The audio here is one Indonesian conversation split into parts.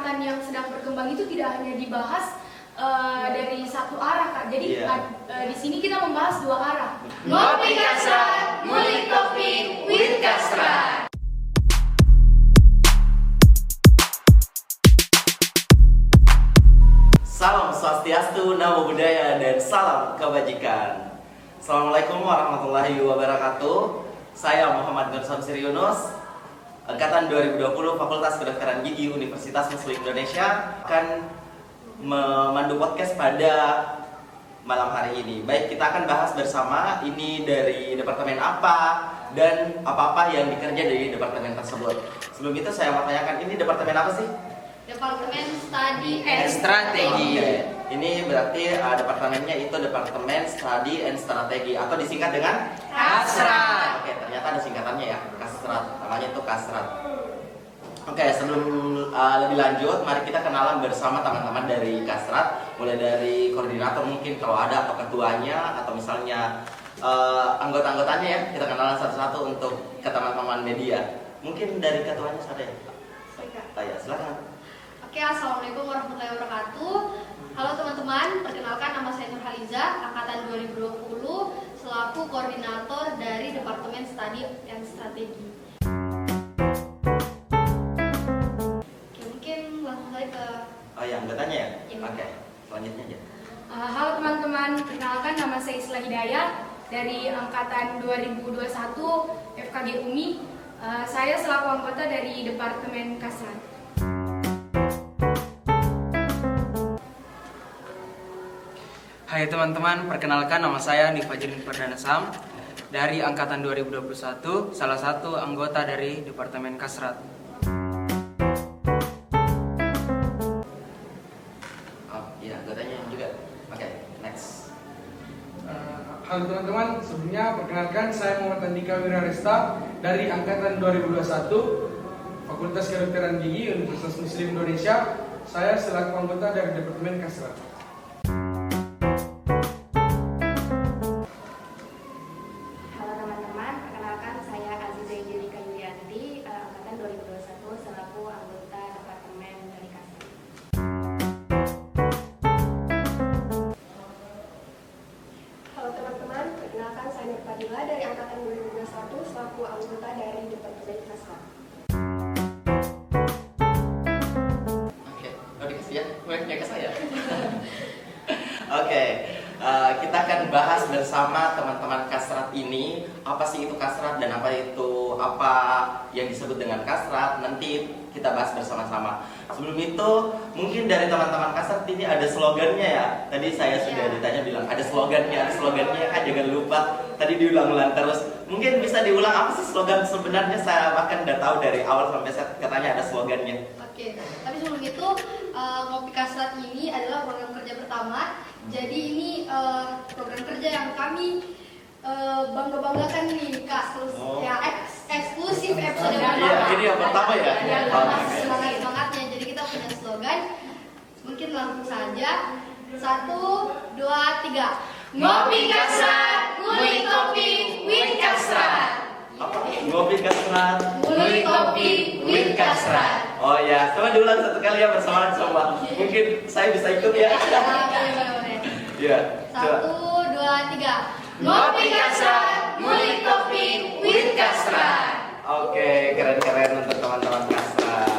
angkatan yang sedang berkembang itu tidak hanya dibahas dari satu arah, Kak. Jadi di sini kita membahas dua arah. Ngopi Kasrat, ngulik topik with Kasrat. Salam Swastiastu, Namo Buddhaya, dan salam kebajikan. Assalamualaikum warahmatullahi wabarakatuh. Saya Muhammad Nur Samsir Yunus, Angkatan 2020 Fakultas Kedokteran Gigi Universitas Muslim Indonesia, akan memandu podcast pada malam hari ini. Baik, kita akan bahas bersama ini dari departemen apa dan apa-apa yang dikerja dari departemen tersebut. Sebelum itu saya mau tanyakan, ini departemen apa sih? Departemen Study and and Strategi. Ini berarti departemennya itu Departemen Study and Strategi atau disingkat dengan Kasrat. Oke, ternyata ada singkatannya ya, Kasrat. Namanya itu Kasrat. Oke, sebelum lebih lanjut, mari kita kenalan bersama teman-teman dari Kasrat. Mulai dari koordinator mungkin kalau ada, atau ketuanya, atau misalnya anggota-anggotanya ya. Kita kenalan satu-satu untuk ke teman-teman media. Mungkin dari ketuanya ada ya? Ya, silakan. Oke, assalamualaikum warahmatullahi wabarakatuh. Halo teman-teman, perkenalkan nama saya Nur Haliza, angkatan 2020, selaku koordinator dari Departemen Study and Strategi. Oke, mungkin langsung saja ke Anggotanya ya? Iya. Oke, selanjutnya aja. Halo teman-teman, perkenalkan nama saya Isla Hidayat dari angkatan 2021 FKG UMI. Saya selaku anggota dari Departemen Kasrat. Hai teman-teman, perkenalkan nama saya Nifajrin Perdana Sam dari angkatan 2021, salah satu anggota dari Departemen Kasrat. Iya, anggotanya juga. Oke, next. Halo teman-teman, sebelumnya perkenalkan saya Muhammad Andika Wiraresta dari angkatan 2021 Fakultas Kedokteran Gigi Universitas Muslim Indonesia. Saya selaku anggota dari Departemen Kasrat. Halo teman-teman, perkenalkan saya Aziza Angelika Yulianti, angkatan 2021 selaku anggota Departemen dari Kasrat. Halo teman-teman, perkenalkan saya Nur Fadila dari angkatan 2021 selaku anggota dari Departemen Kasrat. Oke, dikasih ya, mic-nya ke saya. Oke, kita akan bahas bersama teman-teman Kasrat ini apa sih itu Kasrat dan apa yang disebut dengan Kasrat. Nanti kita bahas bersama-sama. Sebelum itu, mungkin dari teman-teman Kasrat ini ada slogannya ya. Tadi saya sudah ditanya bilang ada slogannya kan, jangan lupa. Tadi diulang-ulang terus. Mungkin bisa diulang apa sih slogan sebenarnya? Saya bahkan udah tahu dari awal sampai saya katanya ada slogannya. Oke, tapi sebelum itu Ngopi Kasrat ini adalah program kerja pertama. Jadi ini program kerja yang kami bangga-banggakan nih Kak. Terus ya eksklusif episode pertama. Iya, ini yang pertama ya. Semangat-semangatnya. Jadi kita punya slogan. Mungkin langsung saja. 1, 2, 3. Ngopi Kasrat, ngulik topik with Kasrat. Ngopi Kasrat, Ngulik topik with Kasrat. Oh ya, coba diulang satu kali ya bersama semua. Mungkin saya bisa ikut ya. Iya, coba. 1, 2, 3. Ngopi Kasrat, ngulik topik with Kasrat. Oke, keren-keren untuk teman-teman Kasrat.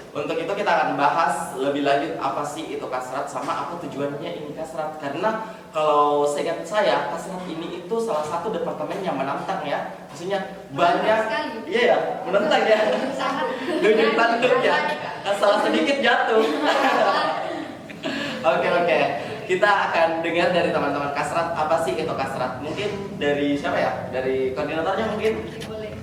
Untuk itu kita akan bahas lebih lanjut apa sih itu Kasrat sama apa tujuannya ini Kasrat. Karena kalau seingat saya Kasrat ini itu salah satu departemen yang menantang ya. Maksudnya banyak, iya ya, menantang ya. Duduk tanduk ya, salah sedikit jatuh. Oke. Kita akan dengar dari teman-teman Kasrat apa sih itu Kasrat. Mungkin dari siapa ya? Dari koordinatornya mungkin. Boleh.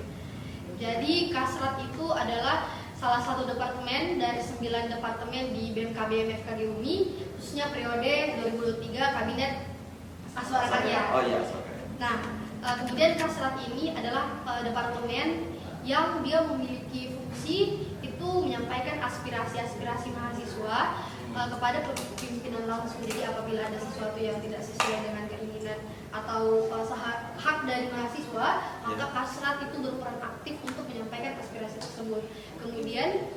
Jadi Kasrat itu adalah salah satu departemen dari 9 departemen di BMKB FKG UMI, khususnya periode 2003 Kabinet Aswara Karya. Oh iya, Nah, kemudian Kasrat ini adalah departemen yang dia memiliki fungsi itu menyampaikan aspirasi-aspirasi mahasiswa kepada pimpinan langsung. Jadi apabila ada sesuatu yang tidak sesuai dengan keinginan atau hak dari mahasiswa, maka Kasrat itu berperan aktif untuk menyampaikan aspirasi tersebut. Kemudian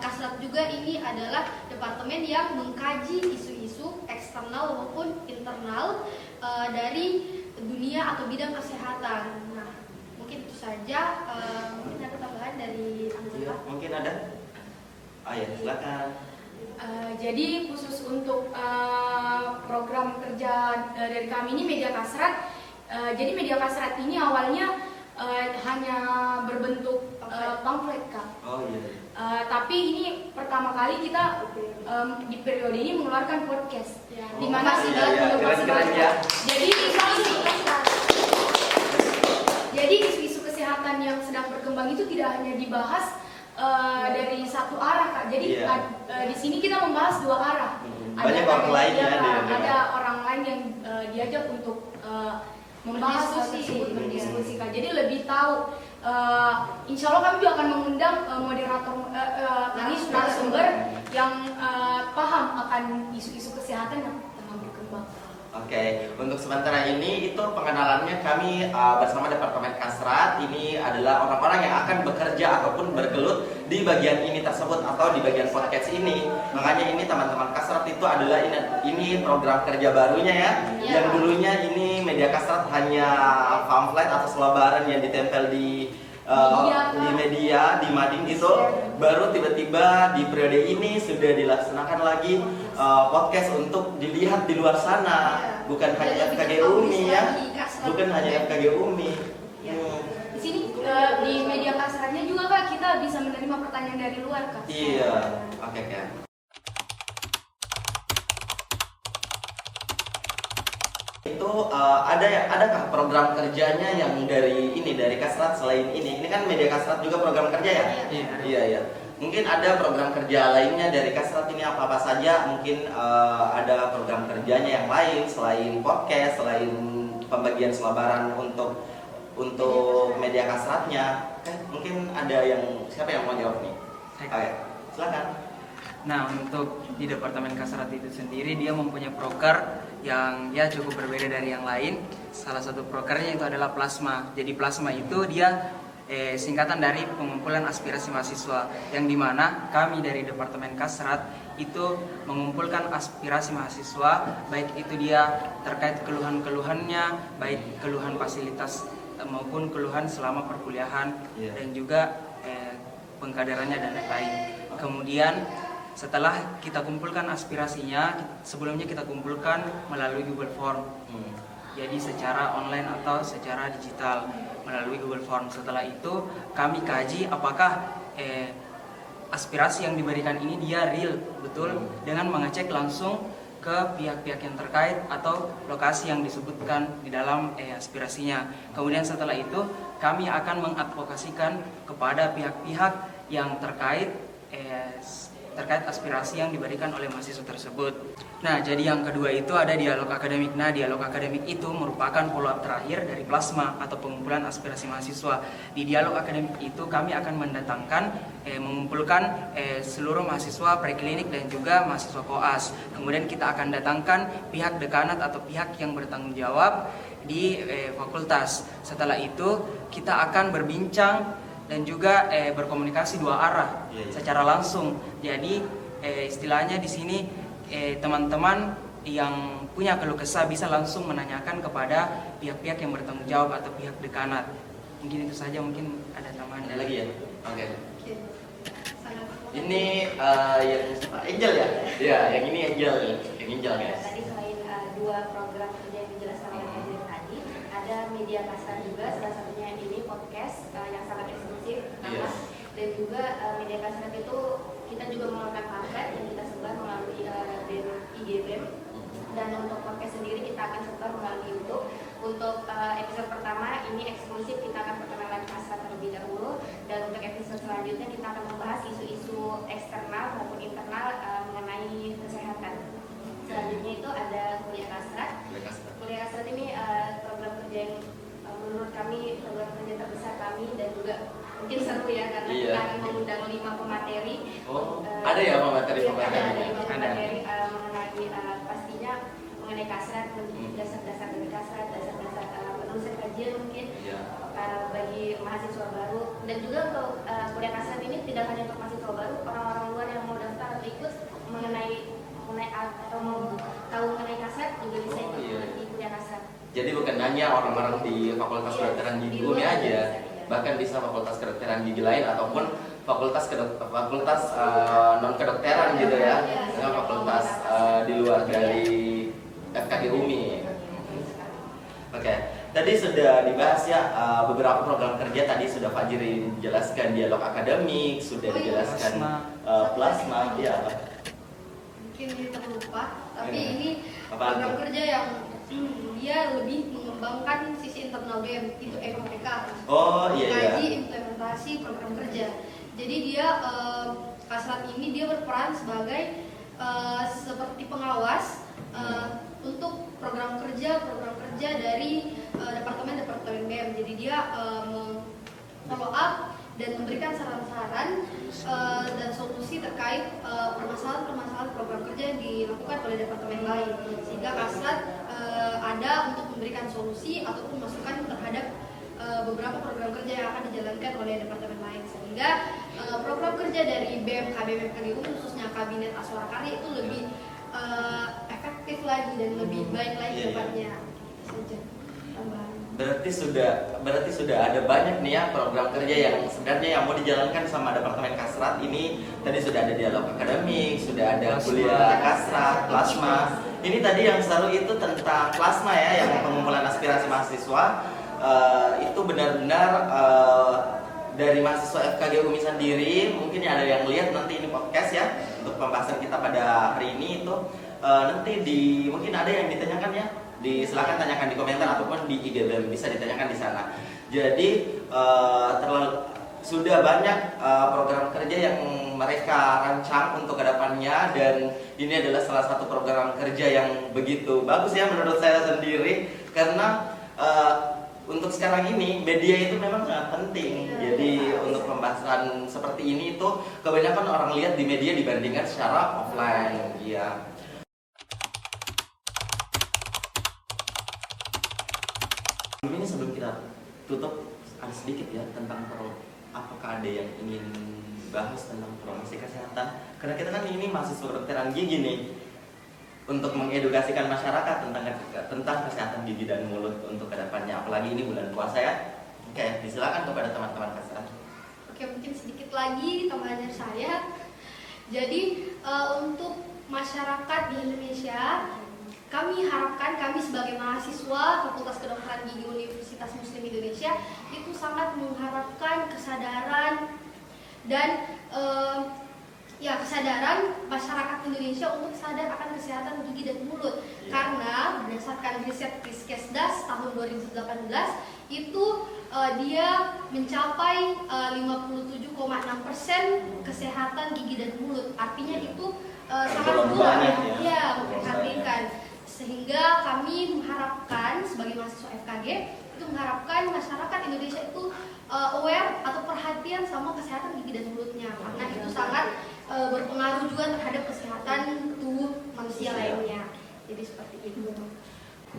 Kasrat juga ini adalah departemen yang mengkaji isu-isu eksternal maupun internal dari dunia atau bidang kesehatan. Nah, mungkin itu saja. Mungkin ada tambahan dari Anggota. Mungkin ada? Ya, silakan. Jadi khusus untuk program kerja dari kami ini Media Kasrat. Jadi Media Kasrat ini awalnya hanya berbentuk pamflet, Kak. Oh iya. Tapi ini pertama kali kita di periode ini mengeluarkan podcast, di mana sudah keren ya. Jadi isu-isu kesehatan yang sedang berkembang itu tidak hanya dibahas dari satu arah, Kak. Jadi di sini kita membahas dua arah. Banyak orang lain ya, ada orang lain yang diajak untuk membahas berdiskusi, Kak. Jadi lebih tahu. Insya Allah kami juga akan mengundang moderator narasumber yang paham akan isu-isu kesehatan yang tengah berkembang. Oke, untuk sementara ini itu pengenalannya kami bersama Departemen Kasrat. Ini adalah orang-orang yang akan bekerja ataupun bergelut di bagian ini tersebut atau di bagian podcast ini. Makanya ini teman-teman Kasrat itu adalah ini program kerja barunya ya. Yang dulunya ini Media Kasrat hanya pamflet atau selebaran yang ditempel di media, di mading gitu. Baru tiba-tiba di periode ini sudah dilaksanakan lagi podcast untuk dilihat di luar sana. Bukan hanya FKG UMI ya. Bukan hanya FKG UMI. Di sini di Media Kasratnya juga, Kak, kita bisa menerima pertanyaan dari luar, Kak. Iya. Oke. Itu adakah program kerjanya yang dari Kasrat selain ini? Ini kan Media Kasrat juga program kerja ya? Iya. Mungkin ada program kerja lainnya dari Kasrat ini apa saja? Mungkin ada program kerjanya yang lain selain podcast, selain pembagian selebaran untuk Media Kasratnya. Mungkin ada siapa yang mau jawab nih? Oke, silakan. Nah, untuk di Departemen Kasrat itu sendiri dia mempunyai proker yang ya cukup berbeda dari yang lain. Salah satu prokernya itu adalah plasma. Jadi plasma itu dia singkatan dari pengumpulan aspirasi mahasiswa, yang dimana kami dari Departemen Kasrat itu mengumpulkan aspirasi mahasiswa, baik itu dia terkait keluhan-keluhannya, baik keluhan fasilitas maupun keluhan selama perkuliahan dan juga pengkaderannya dan lain-lain. Kemudian setelah kita kumpulkan aspirasinya, sebelumnya kita kumpulkan melalui Google Form. Jadi secara online atau secara digital melalui Google Form. Setelah itu kami kaji apakah aspirasi yang diberikan ini dia real, betul, dengan mengecek langsung ke pihak-pihak yang terkait atau lokasi yang disebutkan di dalam aspirasinya. Kemudian setelah itu kami akan mengadvokasikan kepada pihak-pihak yang terkait aspirasi yang diberikan oleh mahasiswa tersebut. Nah, jadi yang kedua itu ada dialog akademik. Nah, dialog akademik itu merupakan follow-up terakhir dari plasma atau pengumpulan aspirasi mahasiswa. Di dialog akademik itu kami akan mendatangkan, mengumpulkan seluruh mahasiswa preklinik dan juga mahasiswa koas. Kemudian kita akan datangkan pihak dekanat atau pihak yang bertanggung jawab di fakultas. Setelah itu kita akan berbincang dan juga berkomunikasi dua arah secara langsung. Jadi istilahnya di sini teman-teman yang punya keluh kesah bisa langsung menanyakan kepada pihak-pihak yang bertanggung jawab atau pihak dekanat. Mungkin itu saja, mungkin ada tambahan. Ada lagi ya? Oke. Ini yang Angel ya? Iya, yang ini Angel guys. Tadi selain dua program kerja yang dijelaskan oleh Fajrin tadi, ada Media Kasrat juga, salah satunya ini podcast yang sangat eksklusif. Dan juga Media Kasrat itu kita juga mengeluarkan pamflet yang kita sebar melalui IG BEM. Dan untuk podcast sendiri kita akan sebar melalui YouTube. Untuk episode pertama ini eksklusif, kita akan perkenalan Kasrat terlebih dahulu. Dan untuk episode selanjutnya kita akan membahas isu-isu eksternal maupun internal mengenai kesehatan. Selanjutnya itu ada Kuliah Kasrat. Kuliah Kasrat ini program kerja yang menurut kami program kerja terbesar kami, dan juga mungkin seru ya karena kita akan mengundang 5 pemateri. Ada ya pemateri? Ada 5 pemateri mengenai pastinya mengenai kasrat, dasar-dasar dari kasrat, dasar-dasar penulisan kajian mungkin bagi mahasiswa baru. Dan juga untuk kuliah kasrat ini tidak hanya untuk mahasiswa baru, orang-orang luar yang mau daftar atau ikut mengenai atau mau tahu mengenai kasrat juga bisa ikut di kuliah kasrat. Jadi bukan hanya orang-orang di Fakultas Kedokteran Gigi UMI aja, bahkan bisa fakultas kedokteran gigi lain ataupun fakultas non kedokteran gitu ya, fakultas di luar dari FKG UMI. Oke, tadi sudah dibahas ya beberapa program kerja. Tadi sudah Fajri jelaskan dialog akademik, sudah dijelaskan plasma, ya. Mungkin ini terlupa, tapi ini Apaan program tuh? kerja yang dia lebih mengembangkan sisi internal BEM, itu EKPK. Oh iya. Mengkaji implementasi program kerja. Jadi dia kasrat ini dia berperan sebagai seperti pengawas untuk program kerja dari departemen BEM. Jadi dia follow up dan memberikan saran-saran dan solusi terkait permasalahan-permasalahan program kerja yang dilakukan oleh departemen lain, sehingga kasrat ada untuk memberikan solusi ataupun masukan terhadap beberapa program kerja yang akan dijalankan oleh departemen lain, sehingga program kerja dari BEM, KBM, FKG khususnya Kabinet Aswara Karya itu lebih efektif lagi dan lebih baik lagi depannya. Saja tambahan. Berarti sudah ada banyak nih ya program kerja yang sebenarnya yang mau dijalankan sama Departemen Kasrat ini. Tadi sudah ada dialog akademik, sudah ada kuliah kasrat, plasma. Ini tadi yang seru itu tentang plasma ya, yang pengumpulan aspirasi mahasiswa. Itu benar-benar dari mahasiswa FKG UMI sendiri. Mungkin ada yang lihat nanti ini podcast ya untuk pembahasan kita pada hari ini itu nanti mungkin ada yang ditanyakan ya. Silakan tanyakan di komentar ataupun di IG BEM, bisa ditanyakan di sana. Jadi sudah banyak program kerja yang mereka rancang untuk kedepannya, dan ini adalah salah satu program kerja yang begitu bagus ya menurut saya sendiri, karena untuk sekarang ini media itu memang sangat penting. Jadi untuk pembahasan seperti ini itu kebanyakan orang lihat di media dibandingkan secara offline ya. Ini sebelum kita tutup ada sedikit ya tentang apakah ada yang ingin bahas tentang promosi kesehatan, karena kita kan ini mahasiswa kedokteran gigi nih, untuk mengedukasikan masyarakat tentang kesehatan gigi dan mulut untuk kedepannya, apalagi ini bulan puasa ya. Oke, disilakan kepada teman-teman kasrat. Oke, mungkin sedikit lagi tambahan dari saya. Jadi untuk masyarakat di Indonesia, kami harapkan kami sebagai mahasiswa Fakultas Kedokteran Gigi Universitas Muslim Indonesia itu sangat mengharapkan kesadaran dan kesadaran masyarakat Indonesia untuk sadar akan kesehatan gigi dan mulut. Karena berdasarkan riset Riskesdas tahun 2018 itu dia mencapai 57,6% kesehatan gigi dan mulut. Artinya itu sangat luar ya memprihatinkan. Sehingga kami mengharapkan sebagai mahasiswa FKG itu mengharapkan masyarakat Indonesia itu aware atau perhatian sama kesehatan gigi dan mulutnya, karena itu sangat berpengaruh juga terhadap kesehatan tubuh manusia lainnya. Jadi seperti itu.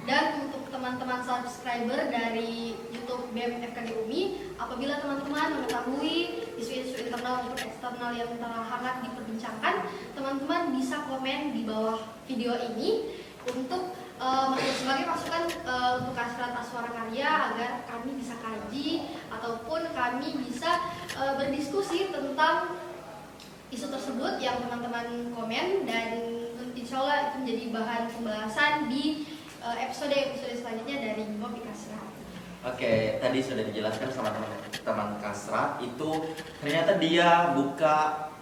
Dan untuk teman-teman subscriber dari YouTube BEM FKG UMI, apabila teman-teman mengetahui isu-isu internal maupun eksternal yang hangat diperbincangkan, teman-teman bisa komen di bawah video ini untuk sebagai masukan untuk Kasrat Aswara Karya agar kami bisa kaji ataupun kami bisa berdiskusi tentang isu tersebut yang teman-teman komen, dan insya Allah itu menjadi bahan pembahasan di episode selanjutnya dari Ngopi Kasrat. Oke, tadi sudah dijelaskan sama teman-teman Kasrat itu ternyata dia buka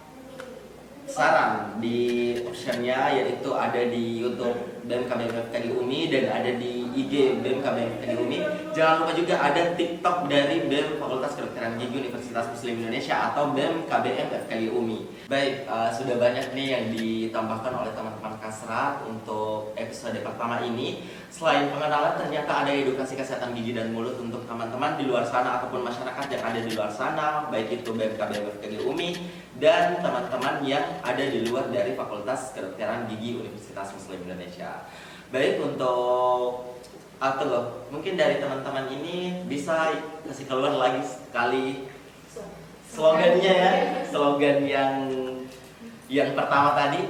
saran di optionnya, yaitu ada di YouTube BEM KBM FKG UMI dan ada di IG BEM KBM FKG UMI. Jangan lupa juga ada TikTok dari BEM Fakultas Kedokteran Gigi Universitas Muslim Indonesia atau BEM KBM FKG UMI. Baik, sudah banyak nih yang ditambahkan oleh teman-teman Kasrat untuk episode pertama ini. Selain pengenalan, ternyata ada edukasi kesehatan gigi dan mulut untuk teman-teman di luar sana ataupun masyarakat yang ada di luar sana, baik itu BEM KBM FKG UMI dan teman-teman yang ada di luar dari Fakultas Kedokteran Gigi Universitas Muslim Indonesia. Baik, untuk atau loh, mungkin dari teman-teman ini bisa kasih keluar lagi sekali slogannya ya, slogan yang pertama tadi.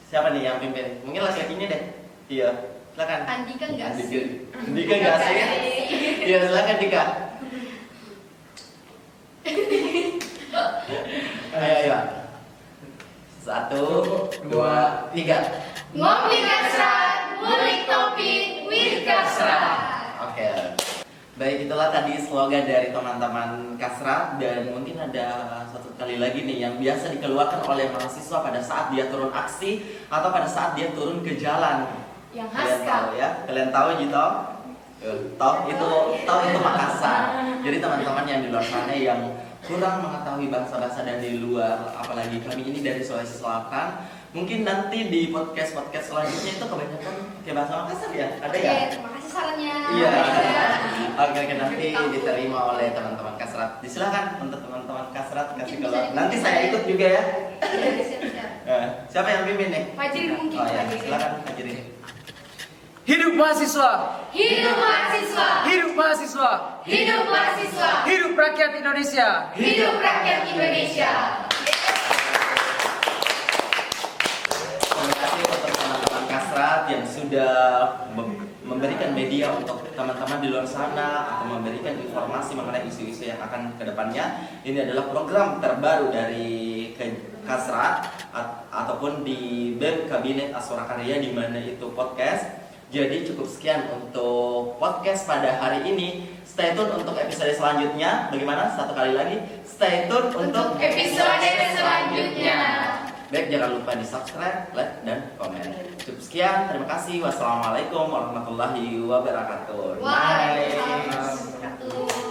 Siapa nih yang pimpin? Mungkin laki-lakinya deh. Iya, silakan. Andika nggak sih? Andika nggak sih? Iya, silakan Dika. Ayo. 1, 2, 3. Ngopi Kasrat, ngulik topik with Kasrat. Oke. Baik, itulah tadi slogan dari teman-teman Kasrat, dan mungkin ada satu kali lagi nih yang biasa dikeluarkan oleh mahasiswa pada saat dia turun aksi atau pada saat dia turun ke jalan. Yang Kalian khas tahu ya? Kalian tahu gitu? Tahu itu Makassar. Jadi teman-teman yang di luar sana yang kurang mengetahui bahasa-bahasa dan di luar, apalagi kami ini dari Sulawesi Selatan, mungkin nanti di podcast selanjutnya itu kebanyakan kayak bahasa Makassar ya? Ada ya? Oke, terima kasih sarannya. Iya. Oke, nanti diterima oleh teman-teman Kasrat. Disilakan untuk teman-teman Kasrat kasih keluar. Nanti saya ikut juga ya. Siap-siap. Siapa yang pimpin nih? Fajirin mungkin. Oh ya, Fajirin. silakan Fajirin. Hidup mahasiswa, Hidup mahasiswa, hidup mahasiswa, hidup mahasiswa, hidup rakyat Indonesia. hidup rakyat Indonesia. Terima kasih untuk teman-teman Kasrat yang sudah memberikan media untuk teman-teman di luar sana atau memberikan informasi mengenai isu-isu yang akan ke depannya. Ini adalah program terbaru dari Kasrat ataupun di BEM Kabinet Aswarakarya, di mana itu podcast. Jadi cukup sekian untuk podcast pada hari ini. Stay tune untuk episode selanjutnya. Bagaimana? Satu kali lagi. Stay tune untuk Episode selanjutnya. Baik, jangan lupa di subscribe, like, dan komen. Cukup sekian. Terima kasih. Wassalamualaikum warahmatullahi wabarakatuh. Waalaikumsalam warahmatullahi wabarakatuh.